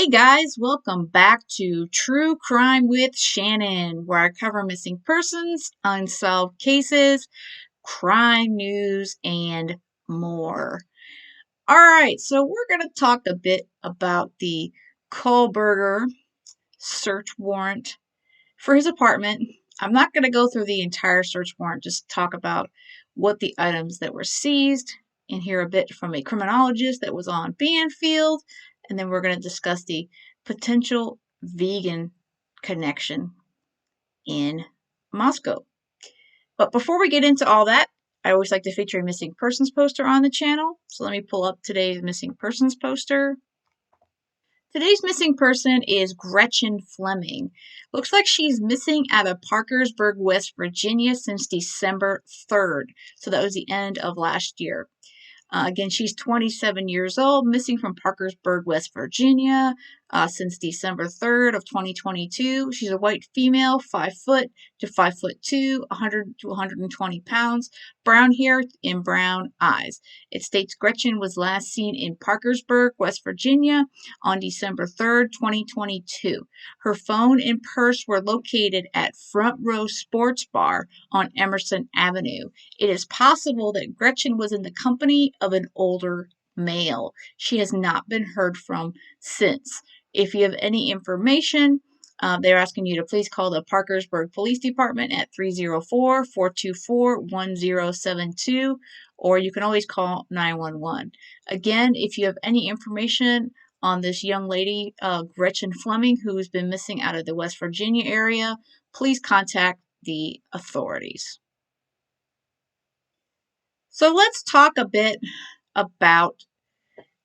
Hey guys, welcome back to True Crime with Shannon, where I cover missing persons, unsolved cases, crime news, and more. All right, so we're going to talk a bit about the Kohberger search warrant for his apartment. I'm not going to go through the entire search warrant, just talk about what the items that were seized and hear a bit from a criminologist that was on Banfield. And then we're going to discuss the potential vegan connection in Moscow. But before we get into all that, I always like to feature a missing persons poster on the channel. So let me pull up today's missing persons poster. Today's missing person is Gretchen Fleming. Looks like she's missing out of Parkersburg, West Virginia since December 3rd. So that was the end of last year. Again, she's 27 years old, missing from Parkersburg, West Virginia, since December 3rd of 2022. She's a white female, 5 foot to 5'2", 100 to 120 pounds, brown hair and brown eyes. It states Gretchen was last seen in Parkersburg, West Virginia on December 3rd, 2022. Her phone and purse were located at Front Row Sports Bar on Emerson Avenue. It is possible that Gretchen was in the company of an older male. She has not been heard from since. If you have any information, they're asking you to please call the Parkersburg Police Department at 304-424-1072, or you can always call 911. Again, if you have any information on this young lady, Gretchen Fleming, who has been missing out of the West Virginia area, please contact the authorities. So let's talk a bit about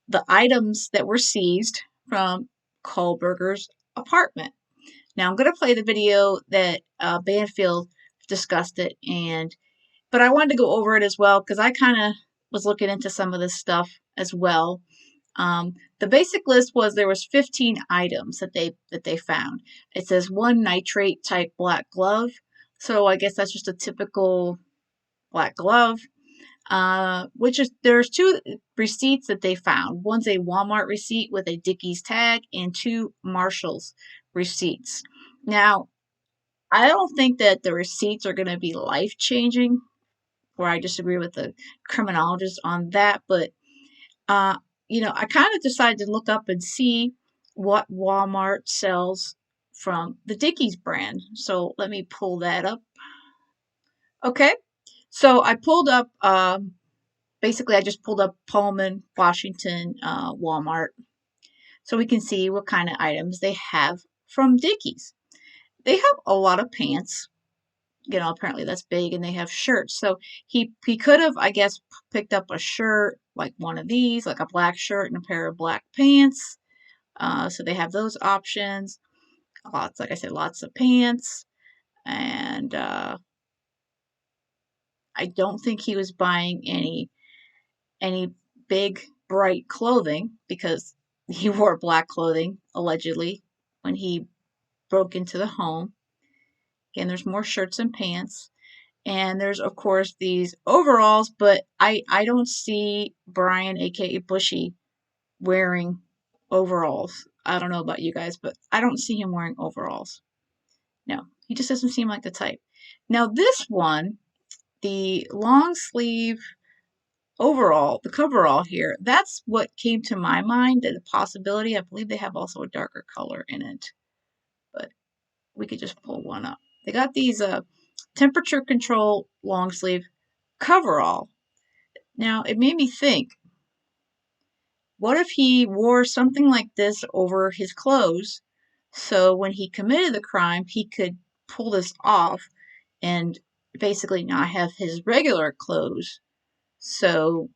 the items that were seized from Kohberger's apartment. Now I'm going to play the video that Banfield discussed it, but I wanted to go over it as well because I kind of was looking into some of this stuff as well. The basic list was there was 15 items that they found. It says one nitrate type black glove, so I guess that's just a typical black glove. There's 2 receipts that they found. One's a Walmart receipt with a Dickies tag and 2 Marshall's receipts. Now, I don't think that the receipts are going to be life-changing, where I disagree with the criminologist on that, but I kind of decided to look up and see what Walmart sells from the Dickies brand. So let me pull that up. Okay, so I pulled up basically, I just pulled up Pullman, Washington, Walmart, so we can see what kind of items they have from Dickies. They have a lot of pants. Apparently that's big, and they have shirts. So he could have, I guess, picked up a shirt, like one of these, like a black shirt and a pair of black pants. So they have those options. Like I said, lots of pants. And I don't think he was buying any big bright clothing because he wore black clothing allegedly when he broke into the home. Again, there's more shirts and pants, and there's of course these overalls, but I don't see Bryan, aka Bushy, wearing overalls. I don't know about you guys, but I don't see him wearing overalls. No, he just doesn't seem like the type. Now this one, the long sleeve overall, the coverall here, that's what came to my mind, the possibility. I believe they have also a darker color in it, but we could just pull one up. They got these temperature control long sleeve coverall. Now, it made me think, what if he wore something like this over his clothes, so when he committed the crime, he could pull this off and basically not have his regular clothes so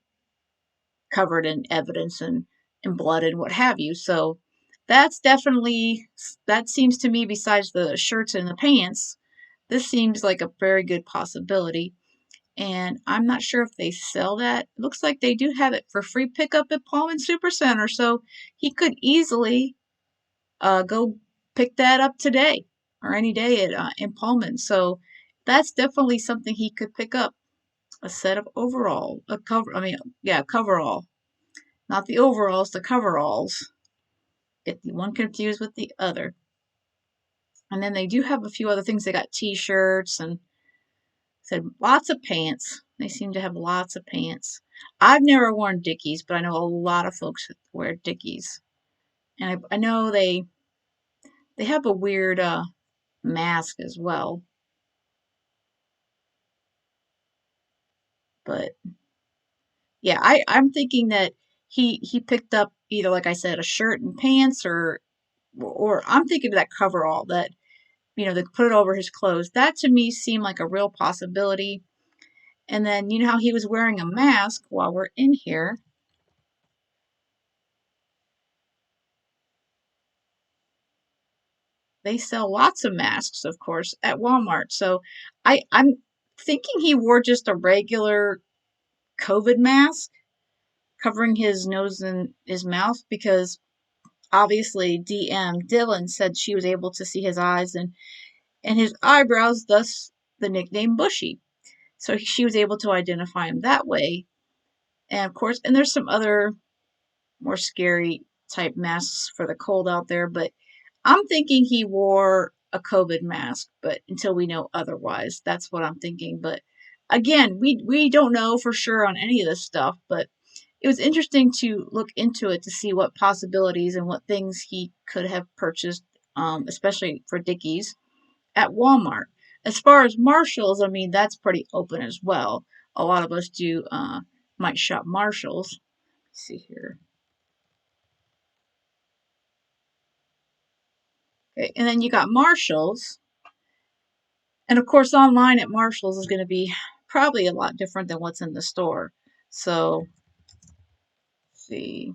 covered in evidence and blood and what have you. So that seems to me, besides the shirts and the pants, this seems like a very good possibility. And I'm not sure if they sell that. It looks like they do have it for free pickup at Pullman Supercenter, so he could easily go pick that up today or any day at in Pullman. So that's definitely something he could pick up. A set of coverall. Not the overalls, the coveralls. get the one confused with the other. And then they do have a few other things. They got t-shirts and said lots of pants. They seem to have lots of pants. I've never worn Dickies, but I know a lot of folks that wear Dickies. And I know they have a weird mask as well. But yeah, I'm thinking that he picked up either, like I said, a shirt and pants, or I'm thinking of that coverall that they put it over his clothes. That to me seemed like a real possibility. And then you know how he was wearing a mask while we're in here. They sell lots of masks, of course, at Walmart. So I'm thinking he wore just a regular COVID mask covering his nose and his mouth because obviously DM Dylan said she was able to see his eyes and his eyebrows, thus the nickname Bushy. So she was able to identify him that way. And of course, and there's some other more scary type masks for the cold out there, but I'm thinking he wore a COVID mask, but until we know otherwise, that's what I'm thinking. But again, we don't know for sure on any of this stuff, but it was interesting to look into it to see what possibilities and what things he could have purchased, especially for Dickies at Walmart. As far as Marshalls, I mean that's pretty open as well. A lot of us do might shop Marshalls. Let's see here. Okay, and then you got Marshalls. And of course, online at Marshalls is going to be probably a lot different than what's in the store. So, let's see.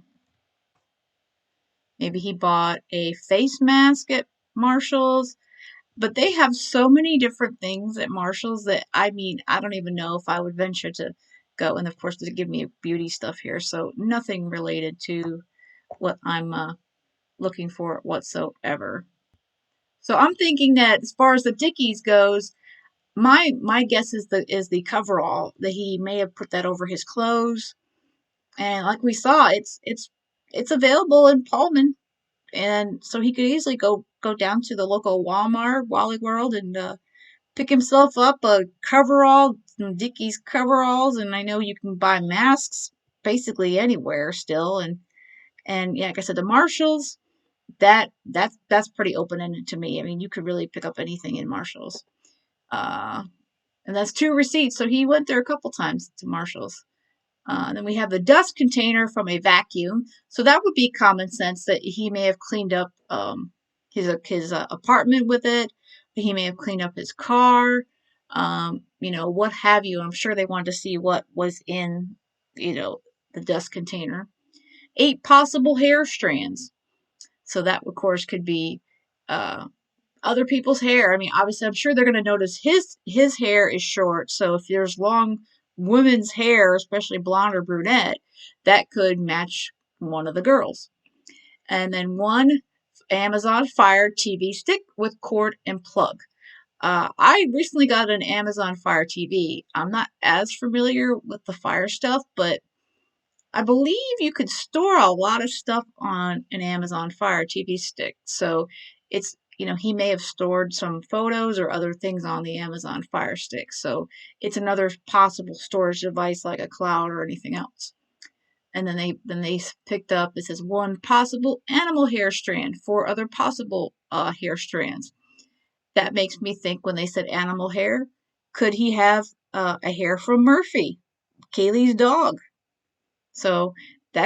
Maybe he bought a face mask at Marshalls, but they have so many different things at Marshalls that I mean, I don't even know if I would venture to go. And of course, they give me beauty stuff here, so nothing related to what I'm looking for whatsoever. So I'm thinking that as far as the Dickies goes, my guess is the coverall that he may have put that over his clothes, and like we saw, it's available in Pullman, and so he could easily go down to the local Walmart, Wally World, and pick himself up a coverall, some Dickies coveralls, and I know you can buy masks basically anywhere still, and yeah, like I said, the Marshalls. That's pretty open ended to me. I mean, you could really pick up anything in Marshalls. Uh, and that's two receipts. So he went there a couple times to Marshall's. Then we have the dust container from a vacuum. So that would be common sense that he may have cleaned up his apartment with it. He may have cleaned up his car. What have you. I'm sure they wanted to see what was in, the dust container. 8 possible hair strands. So that, of course, could be uh, other people's hair. I mean, obviously, I'm sure they're going to notice his hair is short. So if there's long women's hair, especially blonde or brunette, that could match one of the girls. And then one Amazon Fire TV stick with cord and plug. I recently got an Amazon Fire TV. I'm not as familiar with the Fire stuff, but I believe you could store a lot of stuff on an Amazon Fire TV stick. So he may have stored some photos or other things on the Amazon Fire Stick. So it's another possible storage device like a cloud or anything else. And then they picked up, it says one possible animal hair strand, four other possible hair strands. That makes me think when they said animal hair, could he have a hair from Murphy, Kaylee's dog? So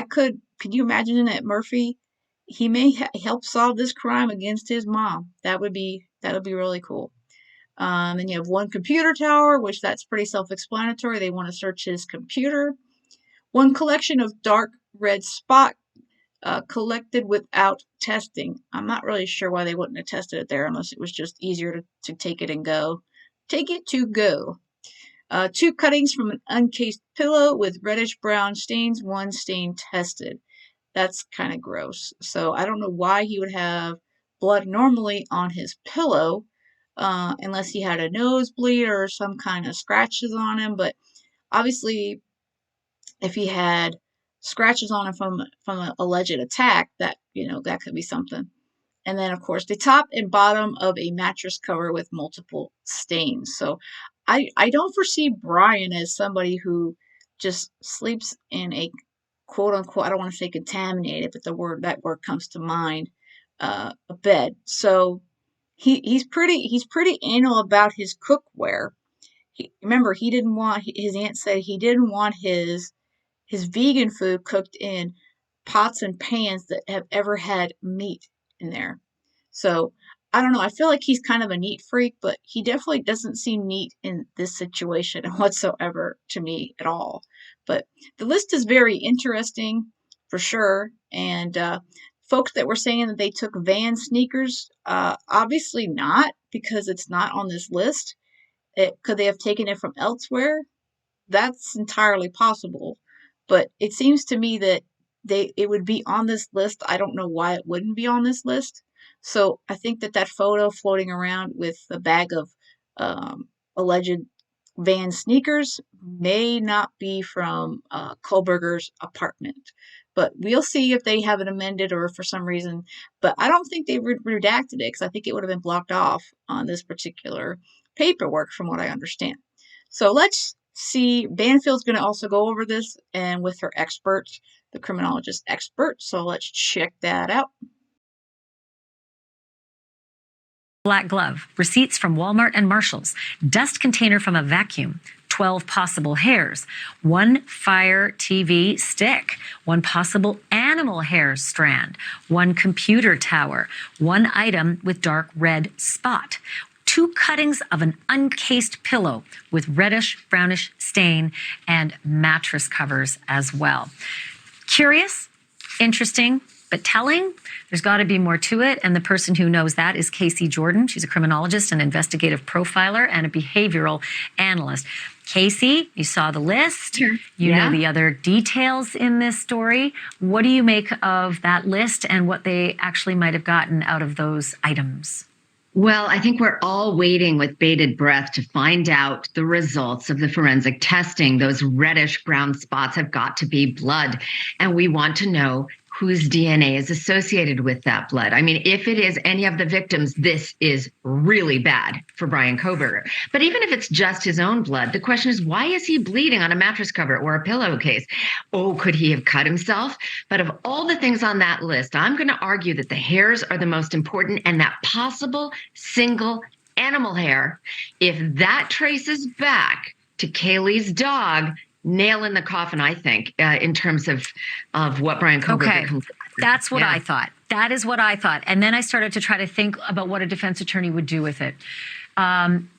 could you imagine that Murphy, he may help solve this crime against his mom. That would be really cool. And you have one computer tower, which that's pretty self-explanatory. They want to search his computer. One collection of dark red spot collected without testing. I'm not really sure why they wouldn't have tested it there unless it was just easier to take it and go. Take it to go. 2 cuttings from an uncased pillow with reddish brown stains, one stain tested. That's kind of gross. So I don't know why he would have blood normally on his pillow, unless he had a nosebleed or some kind of scratches on him. But obviously, if he had scratches on it from an alleged attack, that that could be something. And then, of course, the top and bottom of a mattress cover with multiple stains. So I don't foresee Bryan as somebody who just sleeps in a quote unquote, I don't want to say contaminated, but that word comes to mind, a bed. So he's pretty anal about his cookware. Remember, he didn't want, his aunt said he didn't want his vegan food cooked in pots and pans that have ever had meat in there. So I don't know. I feel like he's kind of a neat freak, but he definitely doesn't seem neat in this situation whatsoever to me at all. But the list is very interesting for sure. And folks that were saying that they took Van sneakers, obviously not, because it's not on this list. Could they have taken it from elsewhere? That's entirely possible. But it seems to me that it would be on this list. I don't know why it wouldn't be on this list. So I think that photo floating around with a bag of alleged Van sneakers may not be from Kohberger's apartment. But we'll see if they have it amended or for some reason. But I don't think they redacted it, because I think it would have been blocked off on this particular paperwork, from what I understand. So let's see. Banfield's going to also go over this and with her expert, the criminologist expert. So let's check that out. Black glove, receipts from Walmart and Marshall's, dust container from a vacuum, 12 possible hairs, one Fire TV stick, one possible animal hair strand, one computer tower, one item with dark red spot, two cuttings of an uncased pillow with reddish brownish stain, and mattress covers as well. Curious, interesting, but telling. There's got to be more to it. And the person who knows that is Casey Jordan. She's a criminologist, an investigative profiler, and a behavioral analyst. Casey, you saw the list. Sure. You know the other details in this story. What do you make of that list and what they actually might have gotten out of those items? Well, I think we're all waiting with bated breath to find out the results of the forensic testing. Those reddish brown spots have got to be blood, and we want to know whose DNA is associated with that blood. I mean, if it is any of the victims, this is really bad for Bryan Kohberger. But even if it's just his own blood, the question is, why is he bleeding on a mattress cover or a pillowcase? Oh, could he have cut himself? But of all the things on that list, I'm going to argue that the hairs are the most important, and that possible single animal hair, if that traces back to Kaylee's dog, nail in the coffin, I think, in terms of what Bryan Kohberger comes. That's what I thought. That is what I thought. And then I started to try to think about what a defense attorney would do with it.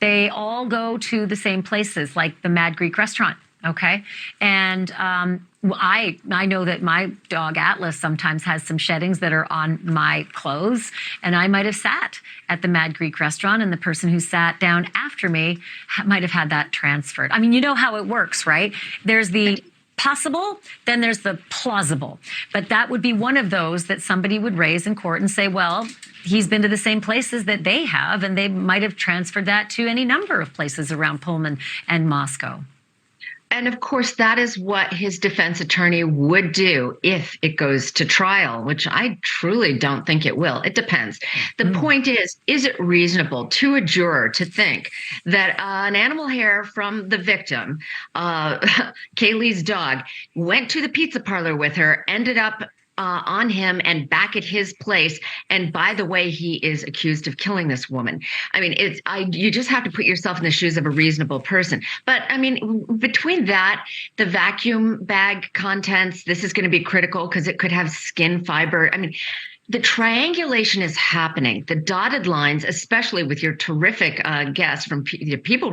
They all go to the same places, like the Mad Greek restaurant. Okay. And I know that my dog Atlas sometimes has some sheddings that are on my clothes, and I might have sat at the Mad Greek restaurant, and the person who sat down after me might have had that transferred. I mean, you know how it works, right? There's the possible, then there's the plausible. But that would be one of those that somebody would raise in court and say, well, he's been to the same places that they have, and they might have transferred that to any number of places around Pullman and Moscow. And of course, that is what his defense attorney would do if it goes to trial, which I truly don't think it will. It depends. The point is it reasonable to a juror to think that an animal hair from the victim, Kaylee's dog, went to the pizza parlor with her, ended up on him and back at his place. And by the way, he is accused of killing this woman. I mean, you just have to put yourself in the shoes of a reasonable person. But I mean, between that, the vacuum bag contents, this is going to be critical because it could have skin fiber. I mean, the triangulation is happening. The dotted lines, especially with your terrific guest from People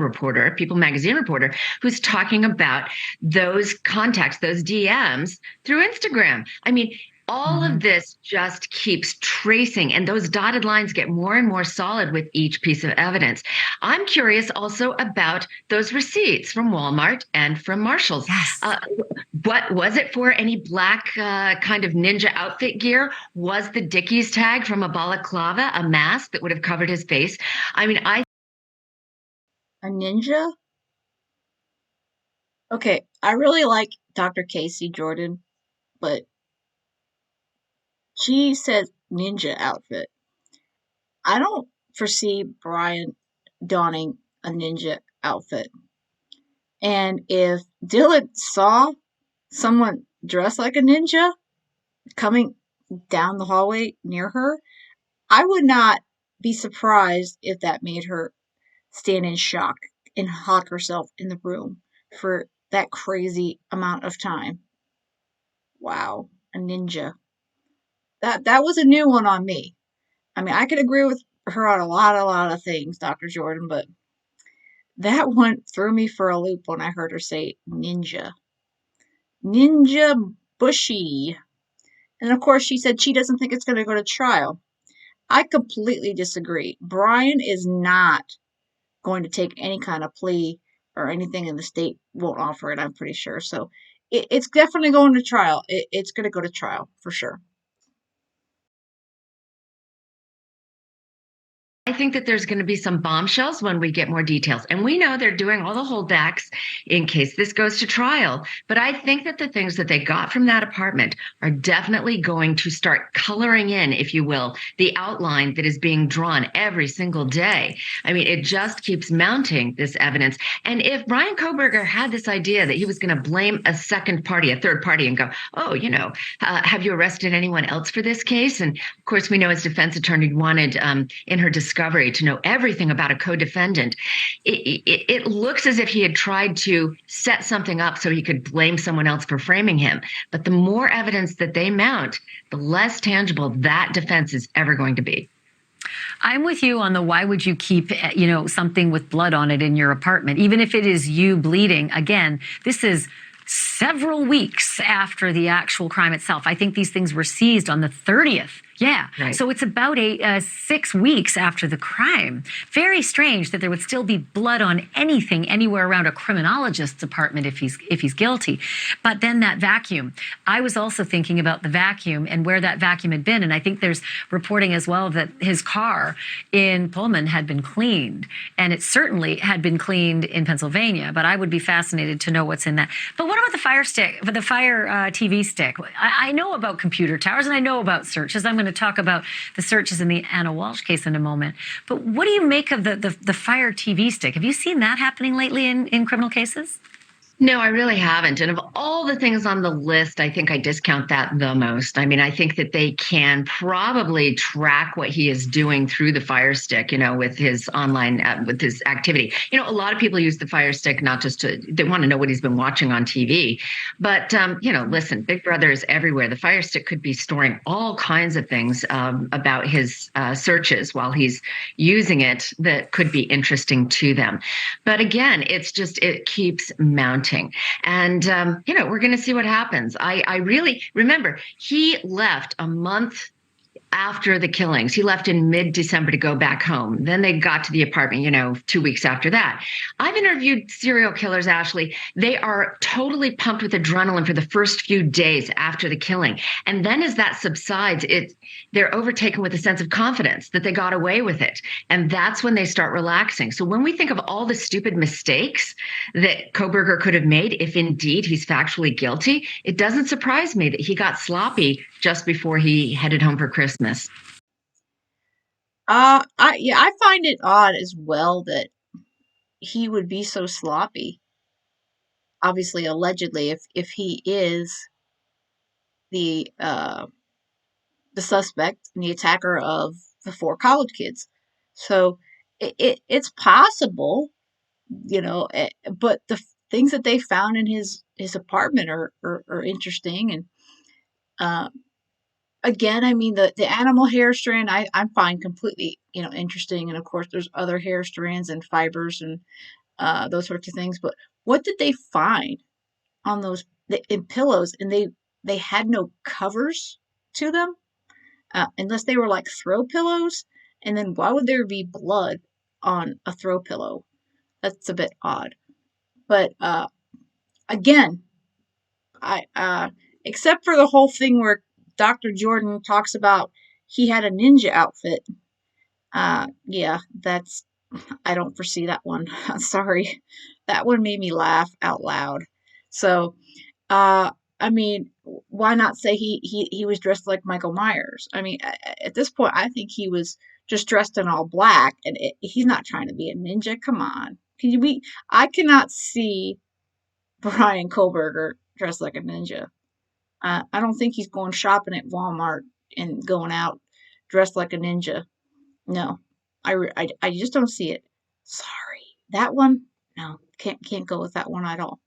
Magazine reporter, who's talking about those contacts, those DMs through Instagram. I mean, all of this just keeps tracing, and those dotted lines get more and more solid with each piece of evidence. I'm curious also about those receipts from Walmart and from Marshall's. Yes. What was it for? Any black kind of ninja outfit gear? Was the Dickies tag from a balaclava a mask that would have covered his face? I mean, a ninja? Okay, I really like Dr. Casey Jordan. but she said ninja outfit. I don't foresee Bryan donning a ninja outfit. And if Dylan saw someone dressed like a ninja coming down the hallway near her, I would not be surprised if that made her stand in shock and lock herself in the room for that crazy amount of time. Wow, a ninja. That was a new one on me. I mean, I could agree with her on a lot of things, Dr. Jordan, but that one threw me for a loop when I heard her say ninja. Ninja Bushy. And of course, she said she doesn't think it's going to go to trial. I completely disagree. Bryan is not going to take any kind of plea or anything, and the state won't offer it, I'm pretty sure. So it's definitely going to trial. It's going to go to trial for sure. I think that there's going to be some bombshells when we get more details. And we know they're doing all the holdbacks in case this goes to trial. But I think that the things that they got from that apartment are definitely going to start coloring in, if you will, the outline that is being drawn every single day. I mean, it just keeps mounting this evidence. And if Bryan Kohberger had this idea that he was going to blame a second party, a third party, and go, oh, have you arrested anyone else for this case? And of course, we know his defense attorney wanted in her discovery to know everything about a co-defendant. It looks as if he had tried to set something up so he could blame someone else for framing him. But the more evidence that they mount, the less tangible that defense is ever going to be. I'm with you on the why would you keep, something with blood on it in your apartment, even if it is you bleeding. Again, this is several weeks after the actual crime itself. I think these things were seized on the 30th. Yeah. Right. So it's about 6 weeks after the crime. Very strange that there would still be blood on anything anywhere around a criminologist's apartment if he's guilty. But then that vacuum. I was also thinking about the vacuum and where that vacuum had been. And I think there's reporting as well that his car in Pullman had been cleaned. And it certainly had been cleaned in Pennsylvania. But I would be fascinated to know what's in that. But what about the fire stick, the fire TV stick? I know about computer towers and I know about searches. I'm going to talk about the searches in the Anna Walsh case in a moment. But what do you make of the fire TV stick? Have you seen that happening lately in criminal cases? No, I really haven't. And of all the things on the list, I think I discount that the most. I mean, I think that they can probably track what he is doing through the Fire Stick, with his online, with his activity. A lot of people use the Fire Stick not just they want to know what he's been watching on TV. But, listen, Big Brother is everywhere. The Fire Stick could be storing all kinds of things about his searches while he's using it that could be interesting to them. But again, it keeps mounting. And, we're going to see what happens. I really remember he left a month after the killings. He left in mid-December to go back home. Then they got to the apartment, 2 weeks after that. I've interviewed serial killers, Ashley. They are totally pumped with adrenaline for the first few days after the killing. And then as that subsides, they're overtaken with a sense of confidence that they got away with it. And that's when they start relaxing. So when we think of all the stupid mistakes that Kohberger could have made, if indeed he's factually guilty, it doesn't surprise me that he got sloppy just before he headed home for Christmas. I find it odd as well that he would be so sloppy. Obviously, allegedly, if he is the suspect and the attacker of the 4 college kids, so it's possible, but the things that they found in his apartment are interesting. And again, I mean, the animal hair strand, I find completely, interesting. And of course, there's other hair strands and fibers and those sorts of things. But what did they find on those in pillows? And they had no covers to them, unless they were like throw pillows. And then why would there be blood on a throw pillow? That's a bit odd. But again, I except for the whole thing where Dr. Jordan talks about he had a ninja outfit. Yeah, I don't foresee that one. Sorry. That one made me laugh out loud. So, I mean, why not say he was dressed like Michael Myers? I mean, at this point, I think he was just dressed in all black, and he's not trying to be a ninja. Come on, can you be? I cannot see Bryan Kohberger dressed like a ninja. I don't think he's going shopping at Walmart and going out dressed like a ninja. No, I just don't see it. Sorry, that one. No, can't go with that one at all.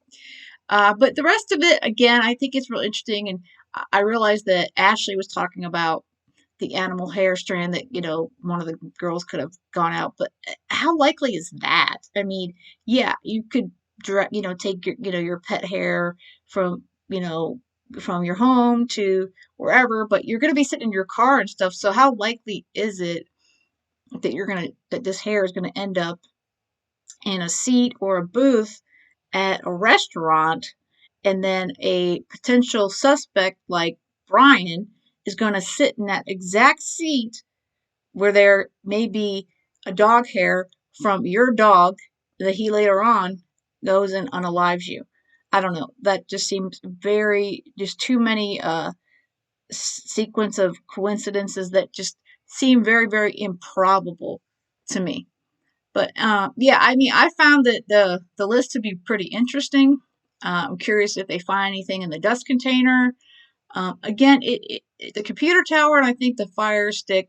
But the rest of it, again, I think it's real interesting, and I realized that Ashley was talking about the animal hair strand that one of the girls could have gone out, but how likely is that? I mean, yeah, you could direct, take your pet hair from from your home to wherever, but you're going to be sitting in your car and stuff. So how likely is it that that this hair is going to end up in a seat or a booth at a restaurant, and then a potential suspect like Bryan is going to sit in that exact seat where there may be a dog hair from your dog that he later on goes and unalives you. I don't know. That just seems just too many sequence of coincidences that just seem very, very improbable to me. But yeah, I mean, I found that the list to be pretty interesting. I'm curious if they find anything in the dust container. Again, the computer tower, and I think the fire stick.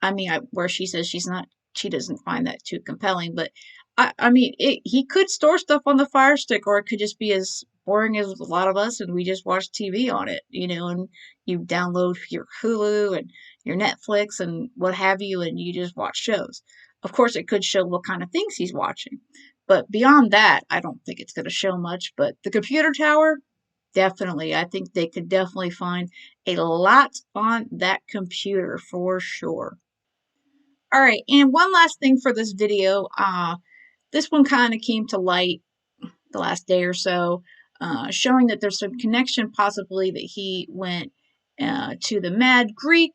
I mean, where she says she doesn't find that too compelling. But I mean, he could store stuff on the fire stick, or it could just be as boring as a lot of us, and we just watch TV on it, and you download your Hulu and your Netflix and what have you, and you just watch shows. Of course, it could show what kind of things he's watching. But beyond that, I don't think it's going to show much. But the computer tower, definitely. I think they could definitely find a lot on that computer for sure. All right, and one last thing for this video. This one kind of came to light the last day or so, showing that there's some connection possibly that he went to the Mad Greek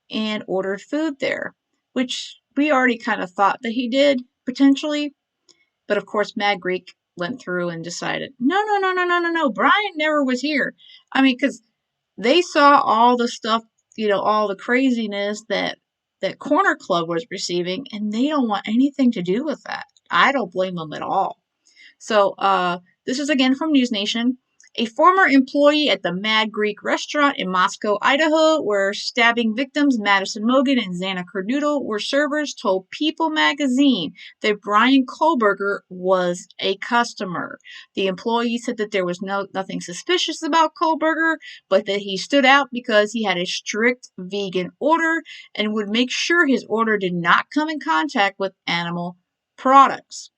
and ordered food there, which we already kind of thought that he did potentially. But of course, Mad Greek went through and decided, no, no, no, no, no, no, no. Bryan never was here. I mean, because they saw all the stuff, all the craziness that Corner Club was receiving, and they don't want anything to do with that. I don't blame them at all. So this is again from News Nation. A former employee at the Mad Greek restaurant in Moscow, Idaho, where stabbing victims Madison Mogen and Xana Kernoodle were servers, told People magazine that Bryan Kohberger was a customer. The employee said that there was nothing suspicious about Kohberger, but that he stood out because he had a strict vegan order and would make sure his order did not come in contact with animal products.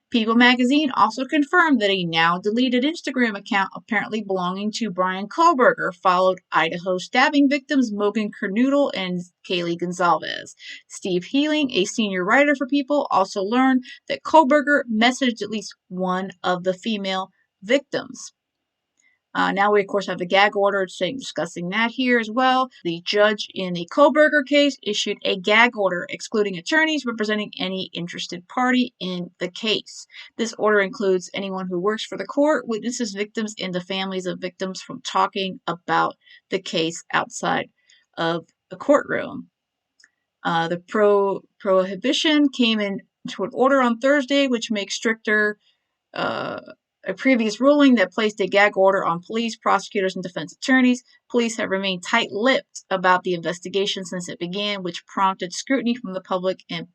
People magazine also confirmed that a now deleted Instagram account apparently belonging to Bryan Kohberger followed Idaho stabbing victims Mogen Kernoodle and Kaylee Gonzalez. Steve Healing, a senior writer for People, also learned that Kohberger messaged at least one of the female victims. Now we, of course, have the gag order discussing that here as well. The judge in the Kohberger case issued a gag order excluding attorneys representing any interested party in the case. This order includes anyone who works for the court, witnesses, victims, and the families of victims from talking about the case outside of the courtroom. The prohibition came into an order on Thursday, which makes stricter a previous ruling that placed a gag order on police, prosecutors, and defense attorneys. Police have remained tight-lipped about the investigation since it began, which prompted scrutiny from the public and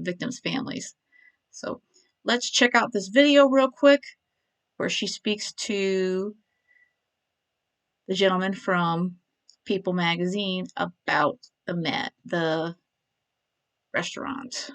victims' families. So let's check out this video real quick where she speaks to the gentleman from People magazine about the restaurant.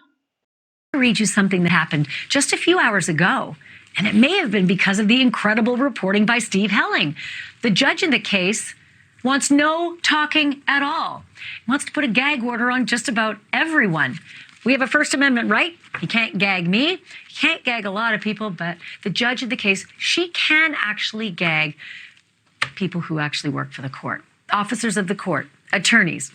Read you something that happened just a few hours ago, and it may have been because of the incredible reporting by Steve Helling. The judge in the case wants no talking at all. He wants to put a gag order on just about everyone. We have a First Amendment right. He can't gag me. He can't gag a lot of people, but the judge in the case, she can actually gag people who actually work for the court, officers of the court, attorneys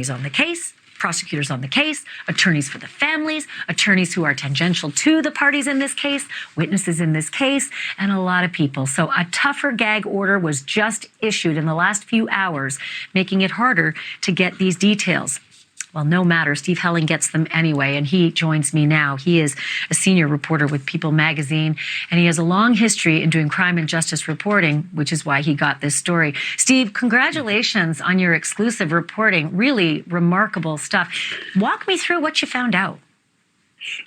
on the case, prosecutors on the case, attorneys for the families, attorneys who are tangential to the parties in this case, witnesses in this case, and a lot of people. So a tougher gag order was just issued in the last few hours, making it harder to get these details. Well, no matter. Steve Helling gets them anyway, and he joins me now. He is a senior reporter with People magazine, and he has a long history in doing crime and justice reporting, which is why he got this story. Steve, congratulations on your exclusive reporting. Really remarkable stuff. Walk me through what you found out.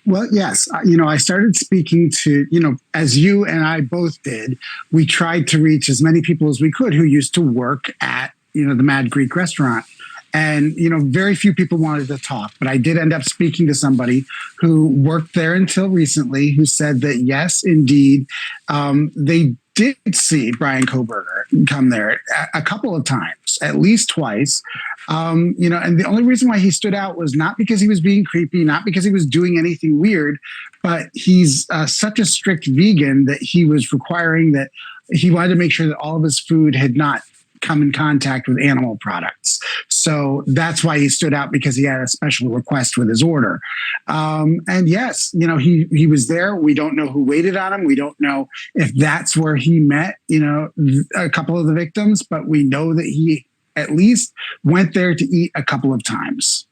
Well, yes. I started speaking to, as you and I both did, we tried to reach as many people as we could who used to work at, the Mad Greek restaurant. And, very few people wanted to talk, but I did end up speaking to somebody who worked there until recently, who said that, yes, indeed, they did see Bryan Kohberger come there a couple of times, at least twice. And the only reason why he stood out was not because he was being creepy, not because he was doing anything weird, but he's such a strict vegan that he was requiring that he wanted to make sure that all of his food had not come in contact with animal products. So that's why he stood out, because he had a special request with his order. And yes, he was there. We don't know who waited on him. We don't know if that's where he met, a couple of the victims, but we know that he at least went there to eat a couple of times.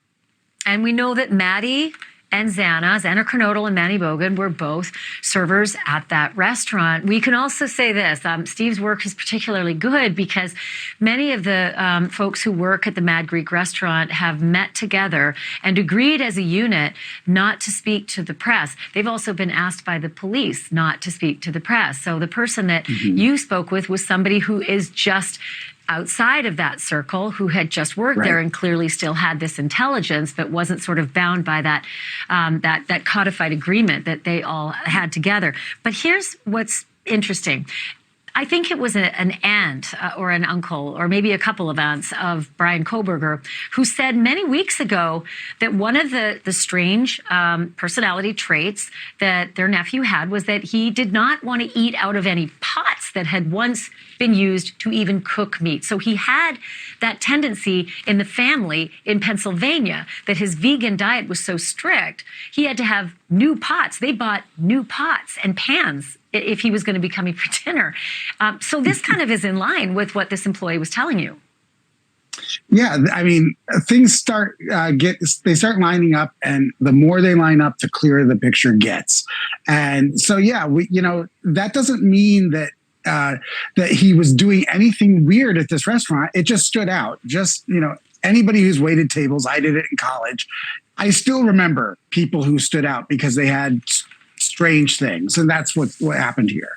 And we know that Maddie and Xana Kernodle and Manny Bogan were both servers at that restaurant. We can also say this, Steve's work is particularly good because many of the folks who work at the Mad Greek restaurant have met together and agreed as a unit not to speak to the press. They've also been asked by the police not to speak to the press. So the person that you spoke with was somebody who is just outside of that circle, who had just worked there and clearly still had this intelligence, but wasn't sort of bound by that that codified agreement that they all had together. But here's what's interesting. I think it was an aunt or an uncle or maybe a couple of aunts of Bryan Kohberger who said many weeks ago that one of the strange personality traits that their nephew had was that he did not want to eat out of any pots that had once been used to even cook meat. So he had that tendency in the family in Pennsylvania that his vegan diet was so strict, he had to have new pots. They bought new pots and pans if he was going to be coming for dinner. So this kind of is in line with what this employee was telling you. Yeah, I mean, things start lining up, and the more they line up, the clearer the picture gets. And so, yeah, that doesn't mean that that he was doing anything weird at this restaurant. It just stood out. Just, anybody who's waited tables, I did it in college. I still remember people who stood out because they had strange things. And that's what happened here.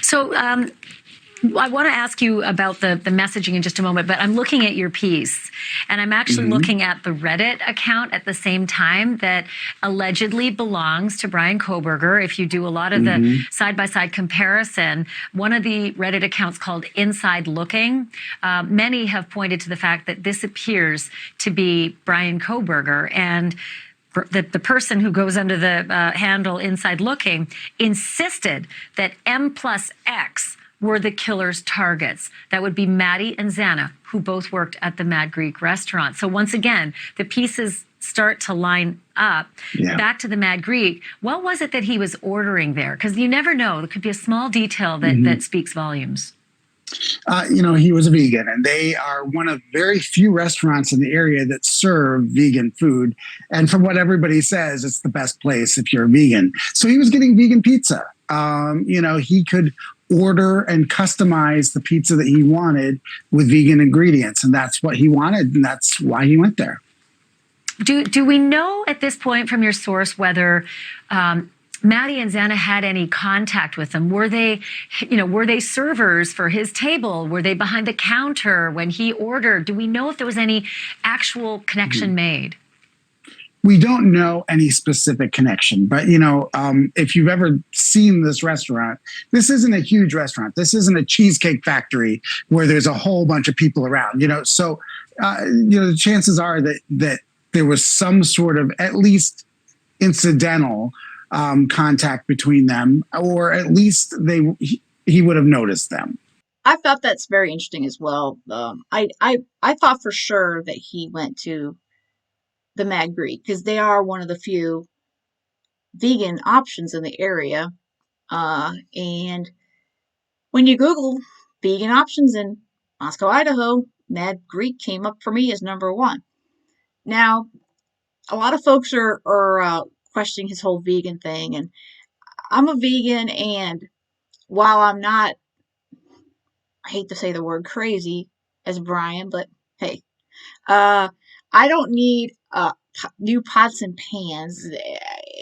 So I want to ask you about the messaging in just a moment, but I'm looking at your piece, and I'm actually looking at the Reddit account at the same time that allegedly belongs to Bryan Kohberger. If you do a lot of the side-by-side comparison, one of the Reddit accounts called Inside Looking, many have pointed to the fact that this appears to be Bryan Kohberger, and the person who goes under the handle Inside Looking insisted that M+X were the killer's targets. That would be Maddie and Xana, who both worked at the Mad Greek restaurant. So once again, the pieces start to line up. Yeah. Back to the Mad Greek, what was it that he was ordering there? Because you never know. There could be a small detail that speaks volumes. He was a vegan, and they are one of very few restaurants in the area that serve vegan food. And from what everybody says, it's the best place if you're a vegan. So he was getting vegan pizza. He could order and customize the pizza that he wanted with vegan ingredients, and that's what he wanted, and that's why he went there. Do we know at this point from your source whether Maddie and Xana had any contact with him? Were they servers for his table? Were they behind the counter when he ordered? Do we know if there was any actual connection made? We don't know any specific connection, but, if you've ever seen this restaurant, this isn't a huge restaurant. This isn't a cheesecake factory where there's a whole bunch of people around, So, the chances are that there was some sort of at least incidental contact between them, or at least he would have noticed them. I thought that's very interesting as well. I thought for sure that he went to the Mad Greek because they are one of the few vegan options in the area. And when you Google vegan options in Moscow, Idaho, Mad Greek came up for me as number one. Now, a lot of folks are questioning his whole vegan thing, and I'm a vegan, and while I'm not, I hate to say the word crazy as Bryan, but hey, uh, I don't need new pots and pans.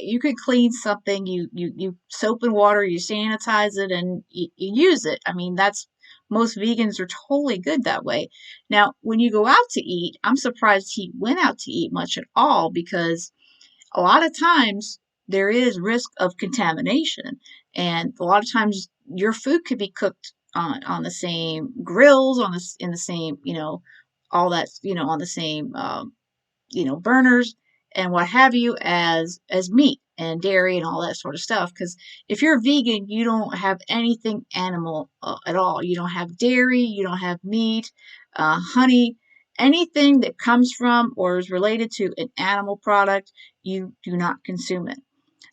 You could clean something. You soap and water. You sanitize it, and you use it. I mean, that's most vegans are totally good that way. Now, when you go out to eat, I'm surprised he went out to eat much at all because a lot of times there is risk of contamination, and a lot of times your food could be cooked on the same grills, on the in the same all that on the same burners and what have you as meat and dairy and all that sort of stuff. Because if you're vegan, you don't have anything animal at all. You don't have dairy, you don't have meat, honey, anything that comes from or is related to an animal product. You do not consume it.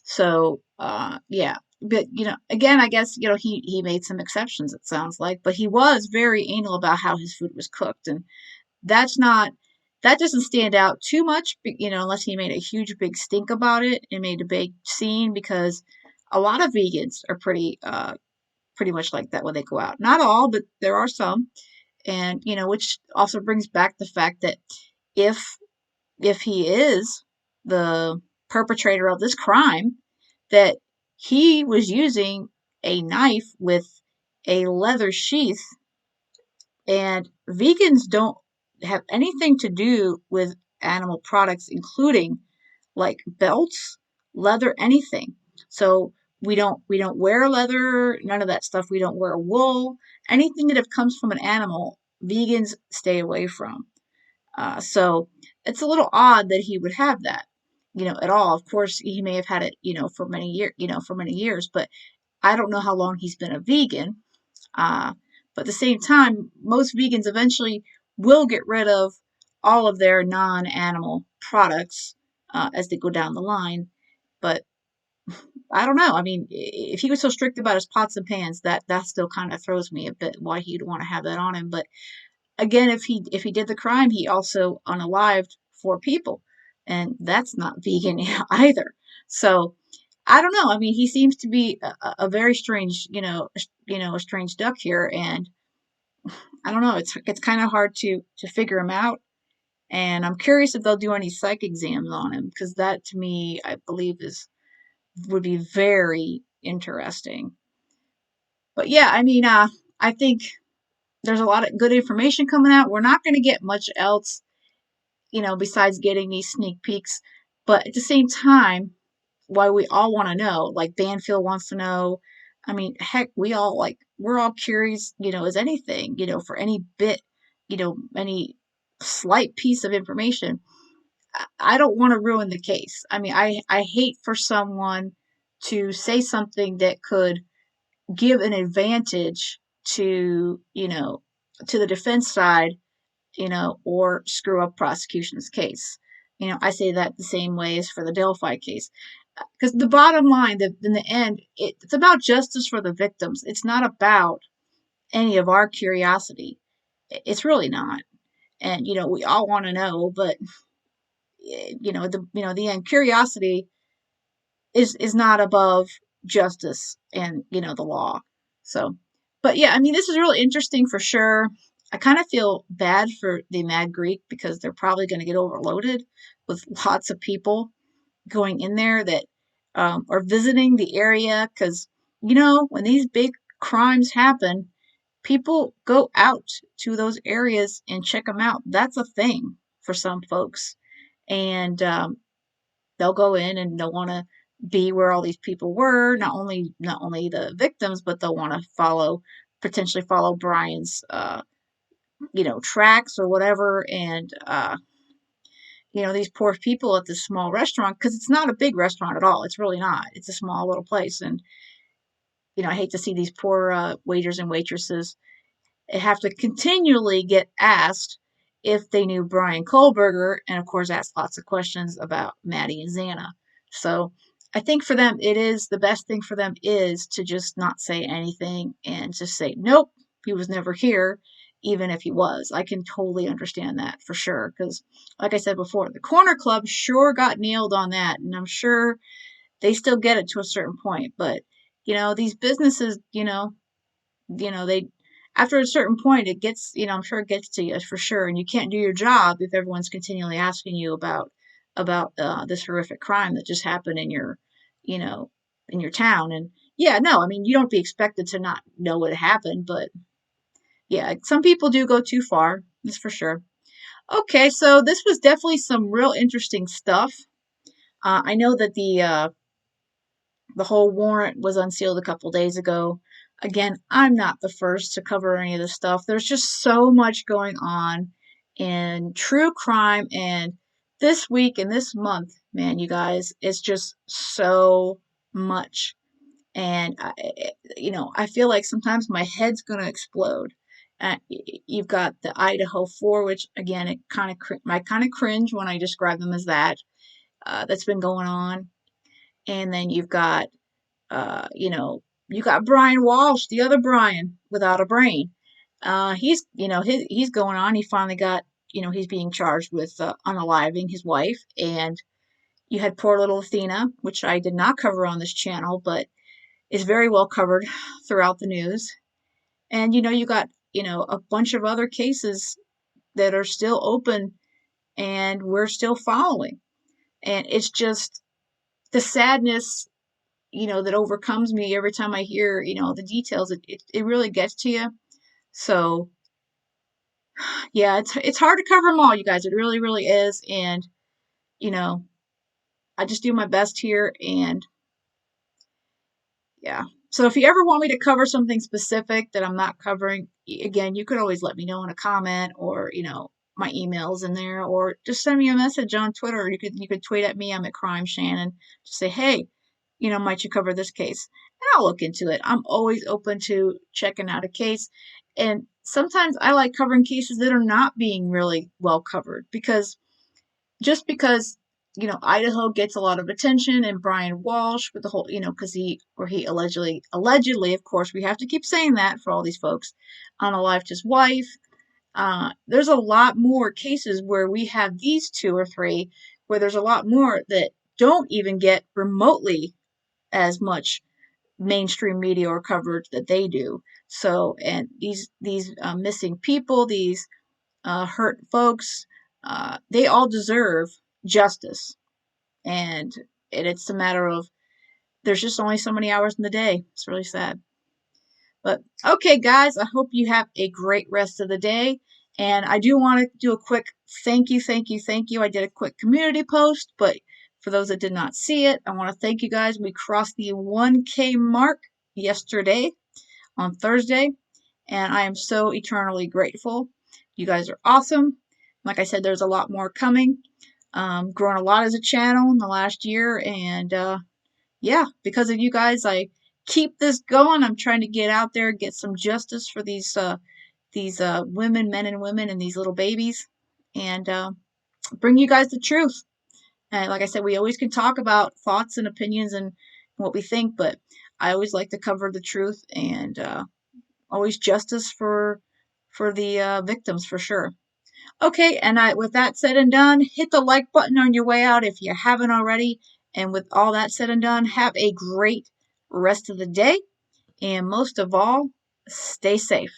So yeah. But again, I guess he made some exceptions. It sounds like, but he was very anal about how his food was cooked, and that's not that doesn't stand out too much, unless he made a huge big stink about it and made a big scene because a lot of vegans are pretty much like that when they go out. Not all, but there are some, and which also brings back the fact that if if he is the perpetrator of this crime, that he was using a knife with a leather sheath, and vegans don't have anything to do with animal products, including like belts, leather, anything. So we don't wear leather, none of that stuff. We don't wear wool, anything that comes from an animal. Vegans stay away from. So it's a little odd that he would have that, at all. Of course, he may have had it, for many years, but I don't know how long he's been a vegan. Uh, but at the same time, most vegans eventually will get rid of all of their non-animal products as they go down the line. But I don't know. I mean, if he was so strict about his pots and pans, that still kind of throws me a bit why he'd want to have that on him. But again, if he did the crime, he also unalived 4 people, and that's not vegan either. So I don't know. I mean, he seems to be a very strange, a strange duck here, and I don't know. It's kind of hard to figure him out, and I'm curious if they'll do any psych exams on him because that to me, I believe, is would be very interesting. But yeah, I mean, I think there's a lot of good information coming out. We're not going to get much else, besides getting these sneak peeks. But at the same time, why we all want to know, like Banfield wants to know. I mean, heck, we're all curious, as anything, for any bit, any slight piece of information. I don't want to ruin the case. I mean, I hate for someone to say something that could give an advantage to, to the defense side, or screw up prosecution's case. I say that the same way as for the Delphi case. Because the bottom line, in the end, it's about justice for the victims. It's not about any of our curiosity. It's really not. And we all want to know, but the end curiosity is not above justice and the law. So, but yeah, I mean, this is really interesting for sure. I kind of feel bad for the Mad Greek because they're probably going to get overloaded with lots of people going in there that are visiting the area because when these big crimes happen, people go out to those areas and check them out. That's a thing for some folks, and they'll go in and they'll want to be where all these people were. Not only the victims, but they'll want to potentially follow Bryan's tracks or whatever, and these poor people at this small restaurant because it's not a big restaurant at all. It's really not. It's a small little place, and I hate to see these poor waiters and waitresses have to continually get asked if they knew Bryan Kohberger, and of course asked lots of questions about Maddie and Xana. So I think for them, it is the best thing for them is to just not say anything and just say, nope, he was never here, even if he was. I can totally understand that for sure. Because, like I said before, the Corner Club sure got nailed on that. And I'm sure they still get it to a certain point. But, these businesses, they after a certain point it gets, I'm sure it gets to you for sure, and you can't do your job if everyone's continually asking you about this horrific crime that just happened in your, you know, in your town. And yeah, no, I mean, you don't be expected to not know what happened, but yeah, some people do go too far, that's for sure. Okay, so this was definitely some real interesting stuff. I know that the whole warrant was unsealed a couple days ago. Again, I'm not the first to cover any of this stuff. There's just so much going on in true crime, and this week and this month, man, you guys, it's just so much. And I feel like sometimes my head's gonna explode. You've got the Idaho 4, which again, I kind of cringe when I describe them as that. That's been going on, and then you've got uh, you know, you got Brian Walsh, the other Brian without a brain. He's going on. He finally got, he's being charged with unaliving his wife. And you had poor little Athena, which I did not cover on this channel, but is very well covered throughout the news. And, you got, a bunch of other cases that are still open and we're still following. And it's just the sadness that overcomes me every time I hear, the details. It really gets to you. So yeah, it's hard to cover them all, you guys. It really, really is. And, you know, I just do my best here. And yeah. So if you ever want me to cover something specific that I'm not covering, again, you could always let me know in a comment, or, my email's in there, or just send me a message on Twitter. You could tweet at me. I'm at Crime Shannon. Just say, hey, might you cover this case? And I'll look into it. I'm always open to checking out a case. And sometimes I like covering cases that are not being really well covered, because just because Idaho gets a lot of attention, and Brian Walsh with the whole, because he allegedly, of course, we have to keep saying that for all these folks, unalived his wife. There's a lot more cases where we have these two or three, where there's a lot more that don't even get remotely as much mainstream media or coverage that they do. So, and these missing people, these hurt folks, they all deserve justice. And it's a matter of, there's just only so many hours in the day. It's really sad. But okay, guys, I hope you have a great rest of the day. And I do want to do a quick thank you, thank you, thank you. I did a quick community post, but for those that did not see it, I want to thank you guys. We crossed the 1K mark yesterday on Thursday, and I am so eternally grateful. You guys are awesome. Like I said, there's a lot more coming. Grown a lot as a channel in the last year, and yeah, because of you guys, I keep this going. I'm trying to get out there, get some justice for these women, men and women, and these little babies, and bring you guys the truth. And like I said, we always can talk about thoughts and opinions and what we think, but I always like to cover the truth, and always justice for the victims for sure. Okay, and with that said and done, hit the like button on your way out if you haven't already. And with all that said and done, have a great rest of the day. And most of all, stay safe.